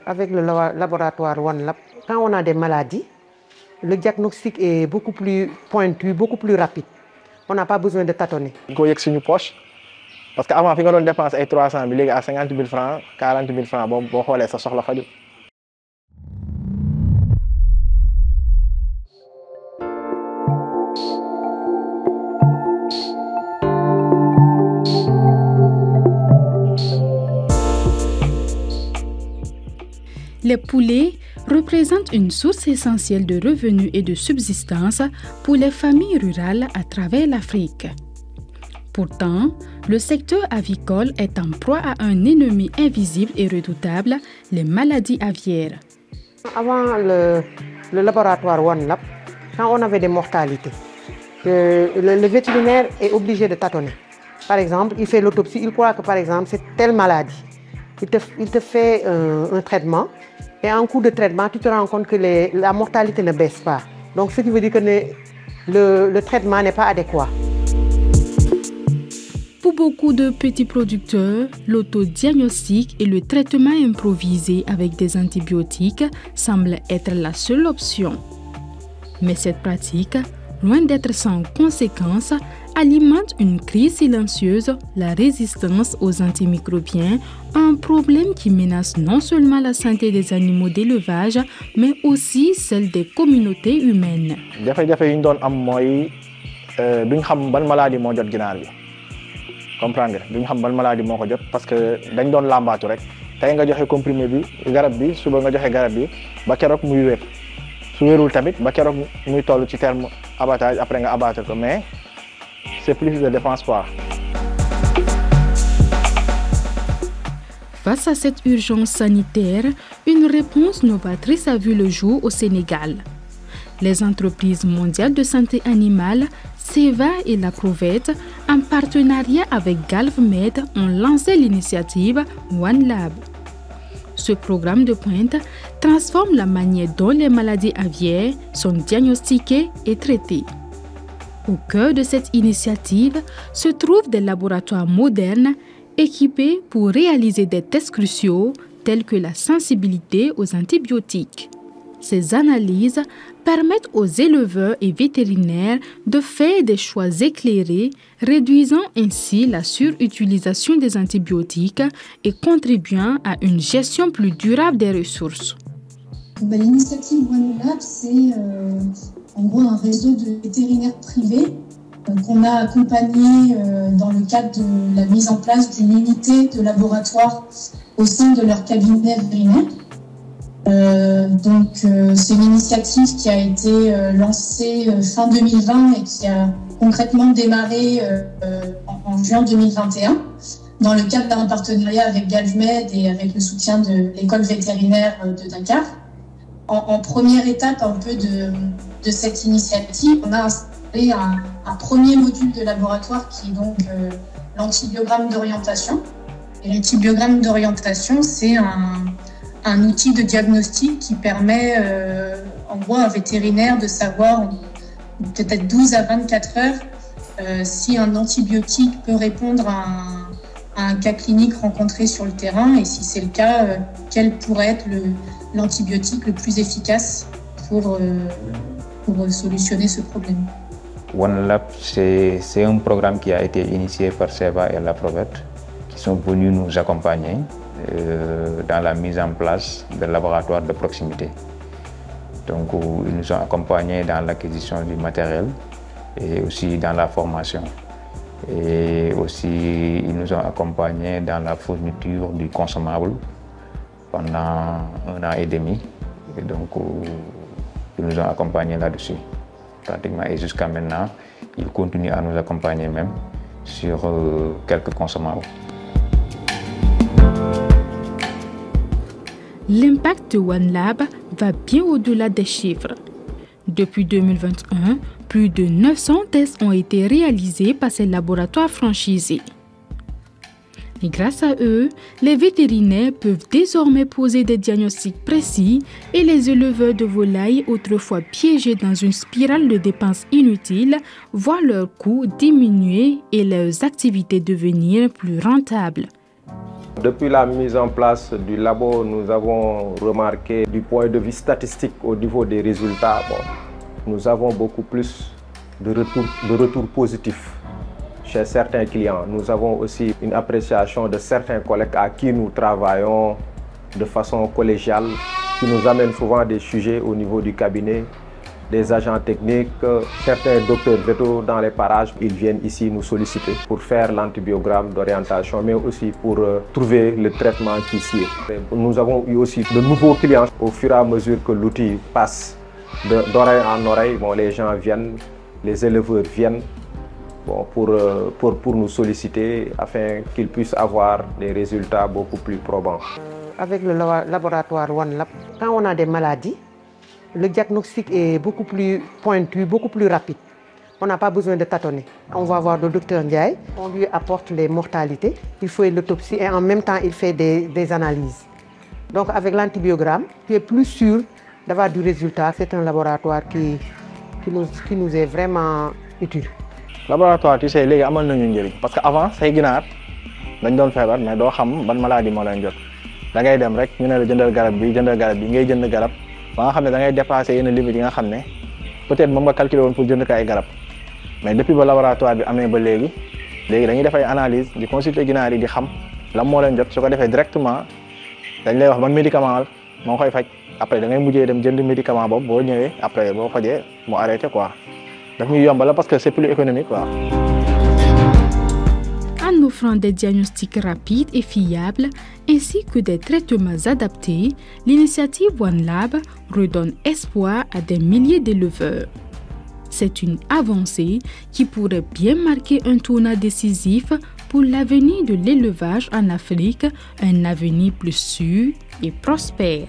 avec le laboratoire OneLab, quand on a des maladies, le diagnostic est beaucoup plus pointu, beaucoup plus rapide. On n'a pas besoin de tâtonner. Il faut que poche. Parce qu'avant, on dépensait 300 000 à 50 000 francs, 40 000 francs. Bon, ça sort la fin. Les poulets représentent une source essentielle de revenus et de subsistance pour les familles rurales à travers l'Afrique. Pourtant, le secteur avicole est en proie à un ennemi invisible et redoutable, les maladies aviaires. Avant le laboratoire OneLab, quand on avait des mortalités, le vétérinaire est obligé de tâtonner. Par exemple, il fait l'autopsie, il croit que par exemple c'est telle maladie. Il te fait un traitement et en cours de traitement, tu te rends compte que la mortalité ne baisse pas. Donc ce qui veut dire que le traitement n'est pas adéquat. Pour beaucoup de petits producteurs, l'autodiagnostic et le traitement improvisé avec des antibiotiques semblent être la seule option. Mais cette pratique, loin d'être sans conséquences, alimente une crise silencieuse, la résistance aux antimicrobiens, un problème qui menace non seulement la santé des animaux d'élevage, mais aussi celle des communautés humaines. Comprendre duñ xam ban maladie moko jot parce que dañ doon lambatu rek tay nga joxe comprimé bi garab bi suba nga joxe garab bi ba kérok muy wér su wérul tamit ba kérok muy tollu ci terme abattage après nga abattre ko mais c'est plus de défense quoi. Face à cette urgence sanitaire, une réponse novatrice a vu le jour au Sénégal. Les entreprises mondiales de santé animale, Seva et la Provette, en partenariat avec GalvMed, ont lancé l'initiative OneLab. Ce programme de pointe transforme la manière dont les maladies aviaires sont diagnostiquées et traitées. Au cœur de cette initiative se trouvent des laboratoires modernes équipés pour réaliser des tests cruciaux tels que la sensibilité aux antibiotiques. Ces analyses permettent aux éleveurs et vétérinaires de faire des choix éclairés, réduisant ainsi la surutilisation des antibiotiques et contribuant à une gestion plus durable des ressources. L'initiative OneLab, c'est en gros un réseau de vétérinaires privés qu'on a accompagné dans le cadre de la mise en place d'une unité de laboratoire au sein de leur cabinet vétérinaire. C'est une initiative qui a été lancée fin 2020 et qui a concrètement démarré en juin 2021 dans le cadre d'un partenariat avec GalvMed et avec le soutien de l'école vétérinaire de Dakar. En première étape un peu de cette initiative, on a installé un premier module de laboratoire qui est donc l'antibiogramme d'orientation. Et l'antibiogramme d'orientation, c'est un outil de diagnostic qui permet en gros à un vétérinaire de savoir peut-être 12 à 24 heures si un antibiotique peut répondre à un cas clinique rencontré sur le terrain et si c'est le cas, quel pourrait être l'antibiotique le plus efficace pour solutionner ce problème. OneLab, c'est un programme qui a été initié par Seva et la Provette qui sont venus nous accompagner dans la mise en place de laboratoires de proximité. Donc, ils nous ont accompagnés dans l'acquisition du matériel et aussi dans la formation. Et aussi, ils nous ont accompagnés dans la fourniture du consommable pendant 1 an et demi. Et donc, ils nous ont accompagnés là-dessus. Pratiquement, et jusqu'à maintenant, ils continuent à nous accompagner même sur quelques consommables. L'impact de OneLab va bien au-delà des chiffres. Depuis 2021, plus de 900 tests ont été réalisés par ces laboratoires franchisés. Et grâce à eux, les vétérinaires peuvent désormais poser des diagnostics précis et les éleveurs de volailles, autrefois piégés dans une spirale de dépenses inutiles, voient leurs coûts diminuer et leurs activités devenir plus rentables. Depuis la mise en place du labo, nous avons remarqué du point de vue statistique au niveau des résultats, nous avons beaucoup plus de retours positifs chez certains clients. Nous avons aussi une appréciation de certains collègues à qui nous travaillons de façon collégiale, qui nous amènent souvent des sujets au niveau du cabinet, des agents techniques, certains docteurs vétos dans les parages, ils viennent ici nous solliciter pour faire l'antibiogramme d'orientation, mais aussi pour trouver le traitement qui s'y est. Nous avons eu aussi de nouveaux clients au fur et à mesure que l'outil passe d'oreille en oreille. Les gens viennent, les éleveurs viennent pour nous solliciter afin qu'ils puissent avoir des résultats beaucoup plus probants. Avec le laboratoire OneLab, quand on a des maladies, le diagnostic est beaucoup plus pointu, beaucoup plus rapide. On n'a pas besoin de tâtonner. On va voir le docteur Ndiaye, on lui apporte les mortalités, il fait l'autopsie et en même temps il fait des analyses. Donc avec l'antibiogramme, tu es plus sûr d'avoir du résultat. C'est un laboratoire qui nous est vraiment utile. Laboratoire, tu sais, léegi amal nañu njëriñ parce que avant say ginaar dañ doon feebar mais doo xam ban maladie moo leen jot da ngay dem rek ñu ne la jëndal garab bi ngay jënd garab ba nga xam ne da ngay dépasser yenn limites yi nga xam ne peut-être moom nga calculer woon pour jënd ko ay garab mais depuis ba laboratoire bi amee ba léegi dañuy def ay analyse di consulter ginaar yi di xam lan moo leen jot su ko defee directement dañ lay wax ban médicament moo koy faj après da ngay mujjee dem jënd médicament boobu boo ñëwee après boo fajee mu arrêté quoi. Parce que c'est plus économique. En offrant des diagnostics rapides et fiables, ainsi que des traitements adaptés, l'initiative OneLab redonne espoir à des milliers d'éleveurs. C'est une avancée qui pourrait bien marquer un tournant décisif pour l'avenir de l'élevage en Afrique, un avenir plus sûr et prospère.